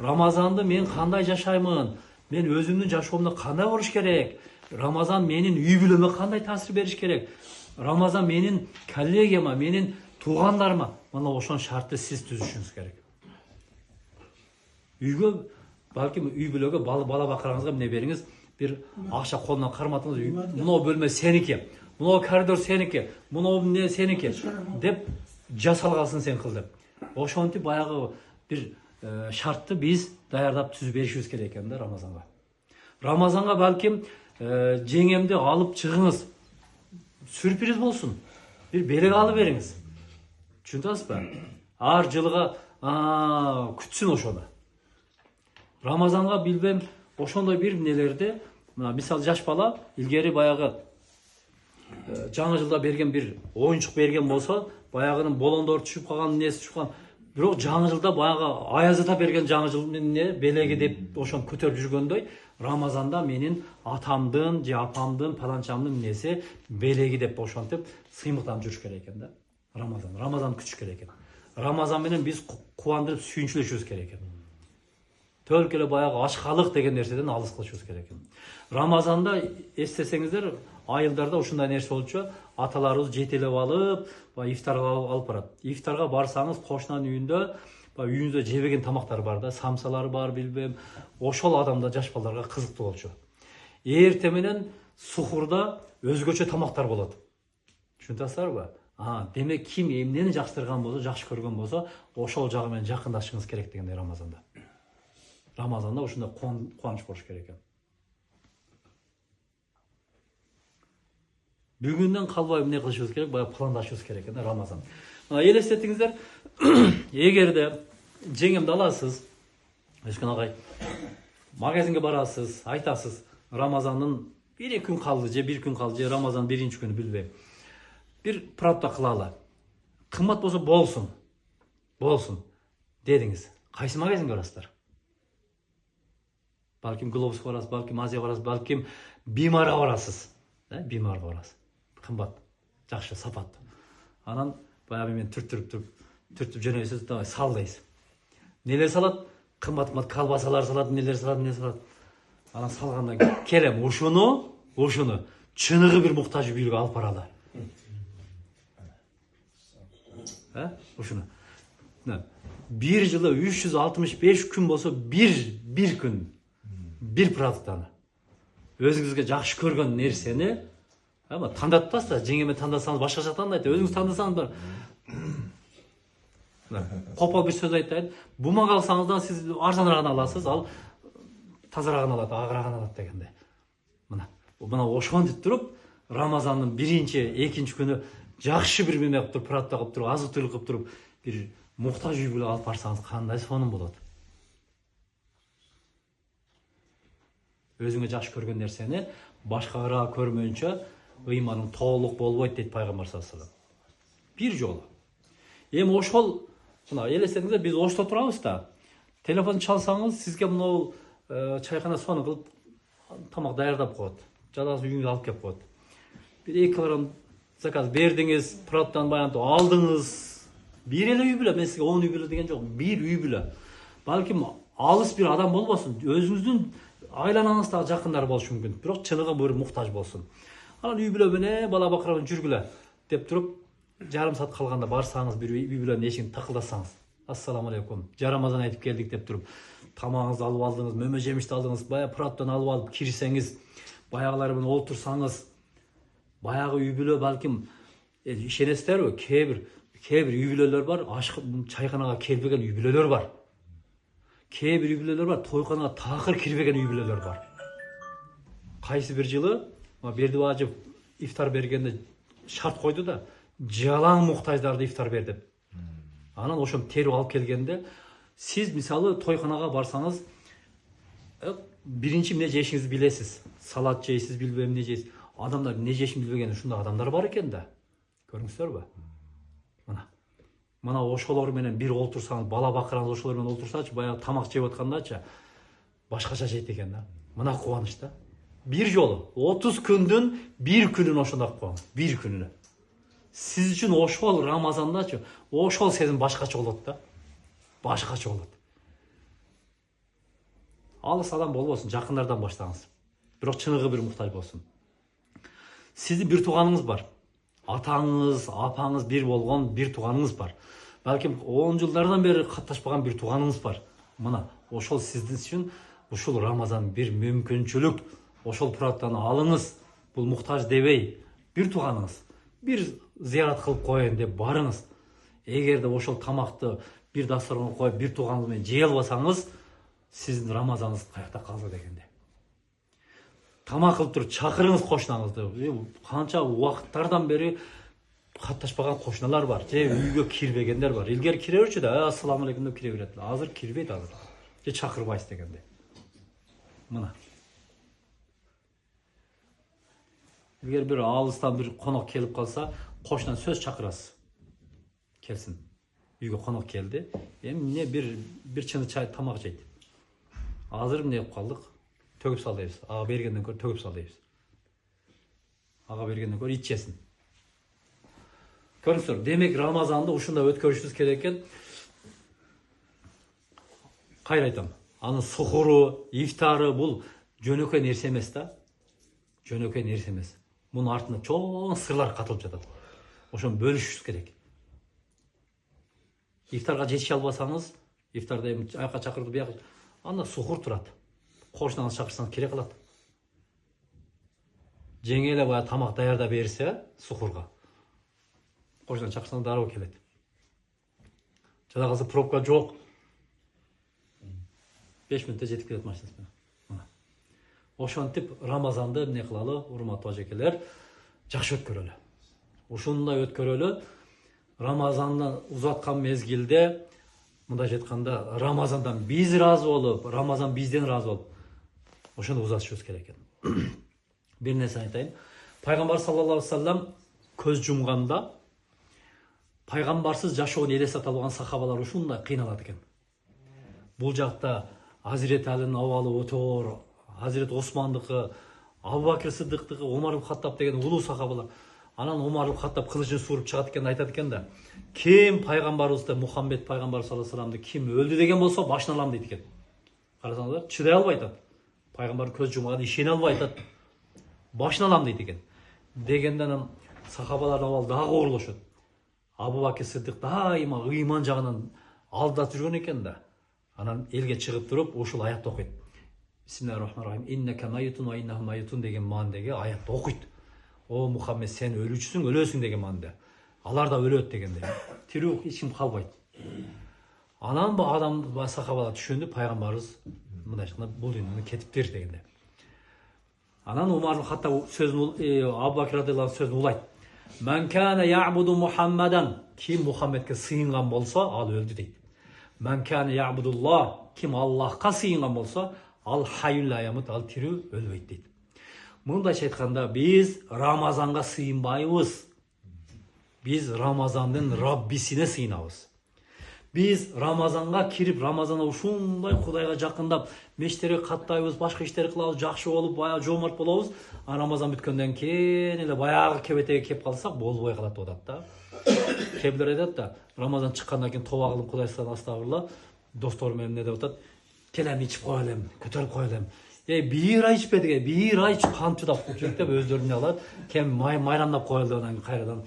Рамазанды мен кандай жашаймын, мен өзүмдүн жашоомду кандай кылыш керек, Рамазан менин үй бүлөмө кандай таасир бериш керек, Рамазан менин коллегияма, менин туугандарыма, мына ошонун шартты сиз түзүшүңүз керек. Үйгө, балким үй бүлөгө бала бакыраңызга эмне бериңиз, бир акча колунан карматыңыз, мына бөлмө сеники, мына коридор сеники, мына эмне сеники деп жасалгасын сен кыл деп. Ошентип баягы бир шартты биз даярдап түзүп беришибиз керек экен да Рамазанга. Рамазанга балким жеңемди алып чыгыңыз. Сюрприз болсун. Бир белек алып бериңиз. Түшүнүп атасызбы? Ар жылга күтсүн ошону. Рамазанга билбем, ошондой бир нелерди, мисалы жаш бала илгери баягы жаңы жылда берген бир оюнчук берген болсо, баягынын болондору түшүп калган, неси түшүп калган. Бирок жаңы жылда баягы аяз ата берген жаңы жылдын белеги деп ошону көтөрүп жүргөндөй, Рамазанда менин атамдын же апамдын паланчамдын неси белеги деп ошентип сыймыктанып жүрүш керек экен да. Рамазан күтүш керек экен. Рамазан менен биз кубандырып сүйүнчүлөшүбүз керек экен. Төлкө эле баягы ачкалык деген нерседен алыс кылышыбыз керек экен. Рамазанда эстесеңиздер, айылдарда ушундай нерсе болчу, аталарыбыз жетелеп алып, ифтарга алып барат. Ифтарга барсаңыз, кошунанын үйүндө, үйүнүздө жебеген тамактар бар да, самсалар бар, билбем, ошол адамда жаш балдарга кызыктуу болчу. Эрте менен сухурда өзгөчө тамактар болот. Түшүнүп атасыздарбы? Демек ким эмнени жакштырган болсо, жакшы көргөн болсо, ошол жагы менен жакындашышыңыз керек дегендей Рамазанда. Рамазанда ушундай кубаныч болуш керек экен. Бүгүндөн калбай эмне кылышыбыз керек, баягы пландашыбыз керек экен Рамазан. Элестетиңиздер, эгерде жеңемди аласыз, Өскөн агай, магазинге барасыз, айтасыз, Рамазандын 1-2 күн калды, же 1 күн калды, же Рамазан 1-чи күнү билбейм. Бир правда кылалы. Кымбат болсо болсун. Болсун дедиңиз. Кайсы магазинге барасыздар? Балким Глобусқа барасыз, балким Азияга барасыз, балким Бимарга барасыз. Бимарга барасыз. Кымбат, жакшы, сапаттуу. Анан баягы мен түртүп жөнөйсүз, давай сал дейсиз. Нелер салат? Кымбат колбасалар салат, нелер салат. Анан салгандан кийин келем, ушуну чыныгы бир муктаж бийликке алып баралы. Ушуну. Bir жылы 365 күн болсо, bir күн, bir продуктаны. Өзүңүзгө жакшы көргөн нерсени, тандатпас да, жеңеме тандасаңыз башкача тандайт, өзүңүз тандасаңыз бар. Копол бир сөз айтайын, бумага алсаңыздан сиз арзаныраагын аласыз, ал тазараагын алат, агыраагын алат дегенде. Мына ошентип туруп, Рамазандын 1-2 күнү жакшы бир неме кылып туруп, продукт кылып туруп, азык түлүк кылып туруп, бир муктаж үй бүлө алып барсаңыз кандай сонун болот. Өзүңө жакшы көргөн нерсени башкага көрмөйүнчө ыйманың толук болбойт дейт пайгамбар саллаллаху алейхи вассалам. Бир жолу. Эми ошол, мына элестетиңиздер, биз ошто турабыз да. Телефон чалсаңыз, сизге мынау чайкана сону кылып тамак даярдап коет. Жадасыз үйүңүзгө алып келип коет. Бир 2 килограмм заказ бердиңиз, продукттан баянтып алдыңыз. Бир эле үй бүлө, мен сизге 10 үй бүлө деген жок, бир үй бүлө. Балким алыс бир адам болбосун, өзүңүздүн айланаңызда жакындар болушу мүмкүн, бирок чыныгы бир муктаж болсун. Анан үй бүлө менен бала бакыра менен жүргүлө деп туруп, жарым саат калганда барсаңыз, бир үй бүлөнүн эшигин такылдасаңыз, ассаламу алейкум, Рамазан айтып келдик деп туруп, тамагыңызды алып алдыңыз, мөмө жемишти алдыңыз, баягы продукттан алып алып кирсеңиз, баягылар менен олтурсаңыз, баягы үй бүлө балким ишенесиздерби, кээ бир үй бүлөлөр бар, чайканага келбеген үй бүлөлөр бар. Кээ бир үй бүлөлөр бар, тойканага такыр кирбеген үй бүлөлөр бар. Кайсы бир жылы Бердибажы ифтар бергенде шарт койду да, жалаң муктаждарды ифтар бер деп. Анан ошону терип алып келгенде, сиз мисалы тойканага барсаңыз, биринчи эмне жешиңизди билесиз. Салат жейсиз, билбем эмне жейсиз. Адамдар эмне жешин билбеген ушундай адамдар бар экен да. Көрүңүздөрбү? Мына ошолор менен бир олтурсаңыз, бала бакыраңыз ошолор менен олтурсачы, баягы тамак жеп аткандачы башкача жейт экен да. Мына кубаныч да. Бир жолу 30 күндүн 1 күнүн ошондой кылып коюңуз, 1 күнүнө. Сиз үчүн ошол Рамазандачы, ошол сезим башкача болот да. Башкача болот. алыс адам болбосун, жакындардан баштаңыз. Бирок чыныгы бир муктаж болсун. Сиздин бир тууганыңыз бар. Атаңыз, апаңыз бир болгон бир тууганыңыз бар. Балким 10 жылдардан бери катташпаган бир тууганыңыз бар. Мына ошол сиздин үчүн ушул Рамазан бир мүмкүнчүлүк. Ошол фураттан алыңыз. Бул муктаж дебей, бир тууганыңыз бир зыярат кылып коеюн деп барыңыз. Эгерде ошол тамакты бир дасторконго коюп бир тууганыңыз менен жей албасаңыз, сиздин Рамазаныңыз каякта калды дегенде. Тамак кылып туруп чакырыңыз кошунаңызды. Канча убакыттардан бери катташпаган кошуналар бар. Же үйгө кирбегендер бар. Илгери кире берчү да, ассаламу алейкум деп кире берет. Азыр кирбейт азыр. Же чакырбайсыз дегенде. Мына. Эгер бир алыстан бир конок келип калса, кошунан сөз чакырасыз. Келсин. Үйгө конок келди. Эмне бир чыны чай тамак жейт. Азыр эмне кылып калдык? Төгүп сал дейбиз. Ага бергенден көрө төгүп сал дейбиз. Ага бергенден көрө ит жесин. Көрүңүздөр, демек Рамазанды ушундай өткөрүшүбүз керек экен. Кайра айтам. Анын сухуру, ифтары бул жөнөкөй нерсе эмес да. Жөнөкөй нерсе эмес. Мунун артында чоң сырлар катылып жатат. Ошону бөлүшүбүз керек. Ифтарга жетише албасаңыз, ифтарда эми аяка чакырды, бияка анда сухур турат. Кошунаңыз чакырсаңыз керек кылат. Жеңе эле баягы тамак даярдап берсе, сухурга. Кошунан чакырсаңыз дароо келет. Жада калса пробка жок. 5 мүнөттө жетип келет машинасы менен. Ошентип Рамазанды эмне кылалы, урматтуу ажекелер, жакшы өткөрөлү. Ушундай өткөрөлү. Рамазанды узаткан мезгилде, мындай айтканда, Рамазандан биз ыраазы болуп, Рамазан бизден ыраазы болуп, ошону узатышыбыз керек экен. Бир нерсе айтайын. Пайгамбар саллаллаху алейхи вассалам көз жумганда пайгамбарсыз жашоонун элестете албаган сахабалар ушундай кыйналат экен. Бул жакта Hazreti Ali'nin avvalı өтө оор, Hazreti Osmandыкы, Абу Бакир Сыддыктыкы, Омар ибн Хаттаб деген улуу сахабалар. Анан Омар ибн Хаттаб кылычын сууруп чыгат экен, айтат экен да. Ким пайгамбарыбызды, Мухаммед пайгамбар саллаллаху алейхи вассаламды ким өлдү деген болсо башын алам дейт экен. Карасаңыздар, чыдай албай атат. Пайгамбар көз жумганда ишене албай атат. Башын алам дейт экен. Дегенде анан сахабалардын абалы дагы оорлошот. Абу Бакир Сыддык дайыма ыйман жагынан алдап жүргөн экен да. Анан элге чыгып туруп ушул аятты окуйт. Бисмиллахир-рахманир-рахим. Иннека майютун ва иннахум майютун деген маанидеги аятты окуйт. О Мухаммед, сен өлүүчүсүң, өлөсүң деген мааниде. Алар да өлөт дегенде. Тирүү эч ким калбайт. Анан бу адам сахабалар түшүндү, пайгамбарыбыз мындай айтканда бул дүйнөдөн кетиптир дегенде. Анан Умар ибн Хаттаб сөзүн, Абу Бакир радыйаллаху анху сөзүн улайт. Мен кана я'буду Мухаммадан, ким Мухаммедке сыйынган болсо, ал өлдү дейт. Мен кана я'будуллах, ким Аллахка сыйынган болсо, ал хайюл ла ямут, ал тирүү өлбөйт дейт. Мындайча айтканда, биз Рамазанга сыйынбайбыз. Биз Рамазандын Раббисине сыйынабыз. Биз Рамазанга кирип, Рамазанда ушундай Кудайга жакындап, мештерге каттайбыз, башка иштер кылабыз, жакшы болуп, баягы жомарт болобуз. А Рамазан бүткөндөн кийин эле баягы кебетеге кеп калсак, болбой калат деп атат да. Кемдер айтат да, Рамазан чыккандан кийин тоба кылып Кудайдан астагфирулла, достор менен эмне деп атат? Келем ичип коелем, көтөрүп коелем. Бир ай ичпедик, бир ай кан чыдап жүрүп деп өздөрүнө алат. Кем майрамдап коелду анан кайрадан.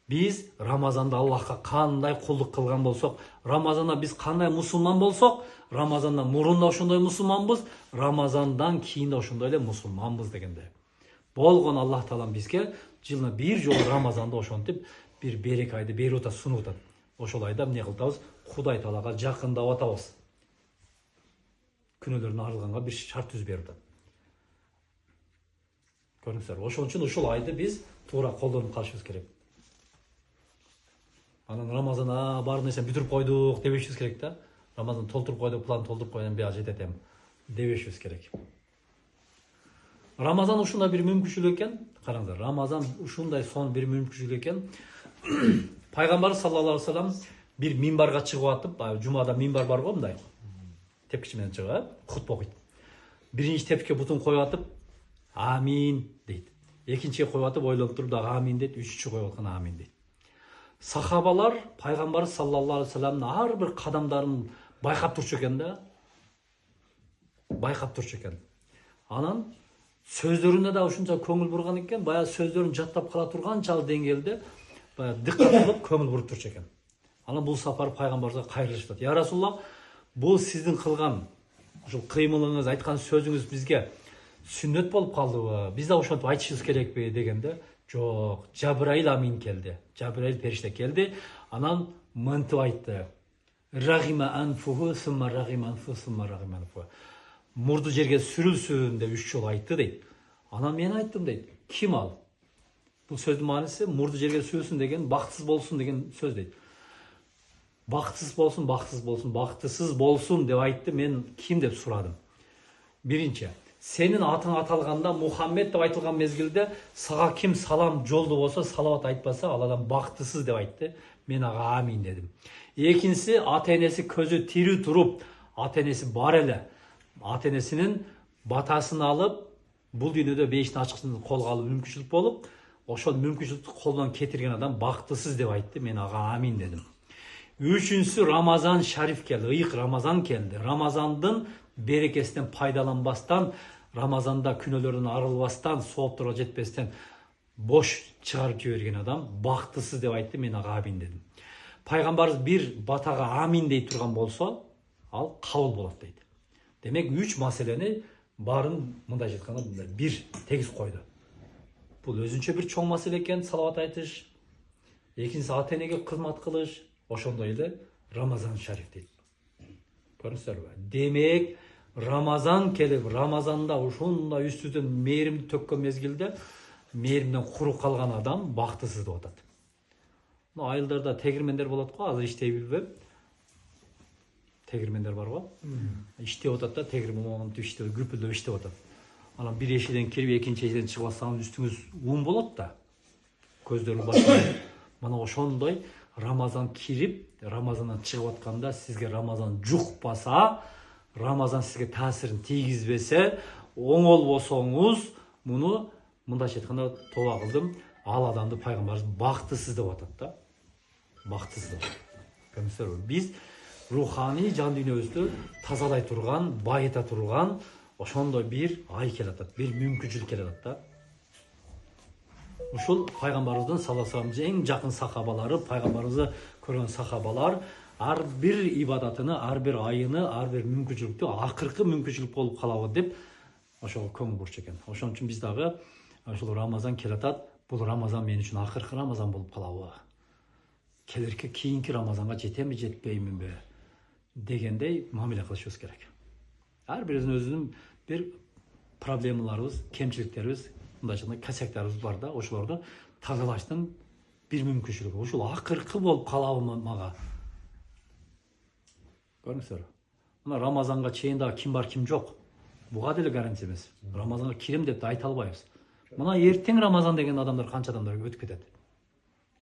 Биз Рамазанда Аллахка кандай кулдук кылган болсок, Рамазанда биз кандай мусулман болсок, Рамазандан мурун да ошондой мусулманбыз, Рамазандан кийин да ошондой эле мусулманбыз дегенде. Болгон Аллах таалам бизге жылына бир жолу Рамазанда ошентип бир берек айды берип атат, сунуп атат. Ошол айда эмне кылабыз? Кудай таалага жакындап атабыз. Күнөөлөрдөн арылганга бир шарт түзүп берип атат. Көрүңүздөр, ошон үчүн ушул айды биз туура колдонуп калышыбыз керек. Анан Рамазан бар нерсени бүтүрүп койдук дебешибиз керек да. Рамазан толтуруп койдук, план толтуруп койдум, бияга жетет эми дебешибиз керек. Рамазан ушундай бир мүмкүнчүлүк экен. Караңыздар, Рамазан ушундай сон бир мүмкүнчүлүк экен. Пайгамбар саллаллаху алейхи вассалам бир минбарга чыгып атып, жумада минбар бар го мындай. Тепкичи менен чыгып, хутба окуйт. Биринчи тепкичке бутун коюп атып, амин дейт. Экинчиге коюп атып, ойлонуп туруп дагы амин дейт, үчүнчү коюп аткан амин дейт. Сахабалар пайгамбар саллаллаху алейхи вассаламдын ар бир кадамдарын байкап турчу экен да. байкап турчу экен. Анан сөздөрүнө да ушунча көңүл бурган экен, баягы сөздөрүн жаттап кала турганчалык деңгээлде баягы диккат кылып көңүл буруп турчу экен. Анан бул сапар пайгамбарыбызга кайрылышып атат. Я Расулуллах, бул сиздин кылган ушул кыймылыңыз, айткан сөзүңүз бизге сүннөт болуп калдыбы? Биз да ошентип айтышыбыз керекпи дегенде, жок, Жабраил амин келди. Жабраил периште келди. Анан мынтип айтты. Рагима анфуху, сумма рагима анфуху, сумма рагима анфуху. Мурду жерге сүрүлсүн деп 3 жолу айтты дейт. Анан мен айттым дейт. Ким ал? Бул сөздүн мааниси мурду жерге сүрүлсүн деген бактысыз болсун деген сөз дейт. Бактысыз болсун, бактысыз болсун, бактысыз болсун деп айтты. Мен ким деп сурадым. Биринчи, сенин атың аталганда Мухаммед деп айтылган мезгилде сага ким салам жолду болсо, салават айтпаса, ал адам бактысыз деп айтты. Мен ага амин дедим. Экинчиси, ата энеси көзү тирүү туруп, ата энеси бар эле, ата энесинин батасын алып, бул дүйнөдө бейиштин ачкычын колго алуу мүмкүнчүлүк болуп, ошол мүмкүнчүлүктү колдон кетирген адам бактысыз деп айтты. Мен ага амин дедим. Үчүнчүсү, Рамазан шариф келди, ыйык Рамазан келди. Рамазандын берекесинен пайдаланбастан, Рамазанда күнөөлөрдөн арылбастан, соопторго жетпестен бош чыгарып жиберген адам бактысыз деп айтты. Мен ага амин дедим. Пайгамбарыбыз бир батага амин дей турган болсо, ал кабыл болот дейт. Демек 3 маселени барын мындайча айтканда бир тегиз койду. Бул өзүнчө бир чоң маселе экен, салават айтыш. Экинчиси, ата энеге кызмат кылыш. Ошондой эле Рамазан шариф дейт. Көрүңүздөрбү? Демек, Рамазан келип, Рамазанда ушундай үстүдөн мээримди төккөн мезгилде мээримден куру калган адам бактысыз деп атат. Айылдарда тегирмендер болот го, азыр иштей билбем. Тегирмендер бар го. Иштеп атат да, тегирмен иштеп, күпүлдөп иштеп атат. Анан бир эшикден кирип, экинчи эшикден чыгып атсаңыз үстүңүз ун болот да. Көздөрүңүз башка. Мана ошондой Рамазан кирип, Рамазандан чыгып атканда сизге Рамазан жукпаса, Рамазан сизге таасирин тийгизбесе, оңолбосоңуз, муну мындайча айтканда тоба кылдым, ал адамды пайгамбарыбыз бактысыз деп атат да. Бактысыз. Көрүңүздөрбү? Биз руханий жан дүйнөбүздү тазалай турган, байыта турган ошондой бир ай келатат, бир мүмкүнчүлүк келатат да. Ушул пайгамбарыбыздын саллаллаху алейхи ва саллям эң жакын сахабалары, пайгамбарыбызды көргөн сахабалар ар бир ибадатыны, ар бир айыны, ар бир мүмкүнчүлүктү акыркы мүмкүнчүлүк болуп калабы деп ошого көңүл бурчу экен. Ошон үчүн биз дагы ушул Рамазан келатат. Бул Рамазан мен үчүн акыркы Рамазан болуп калабы? Келерки кийинки Рамазанга жетемби, жетпейминби дегендей мамиле кылышыбыз керек. Ар бирибиздин өзүнүн бир проблемаларыбыз, кемчиликтерибиз, мындайча касиеттарыбыз бар да, ошолорду тазалаштын бир мүмкүнчүлүгү. Ушул акыркы болуп калабы мага? Көрүңүздөр. Мына Рамазанга чейин дагы ким бар, ким жок. Буга деле гарантия эмес. Рамазанга кирем деп да айта албайбыз. Мына эртең Рамазан деген адамдар канча адамдар өтүп кетет.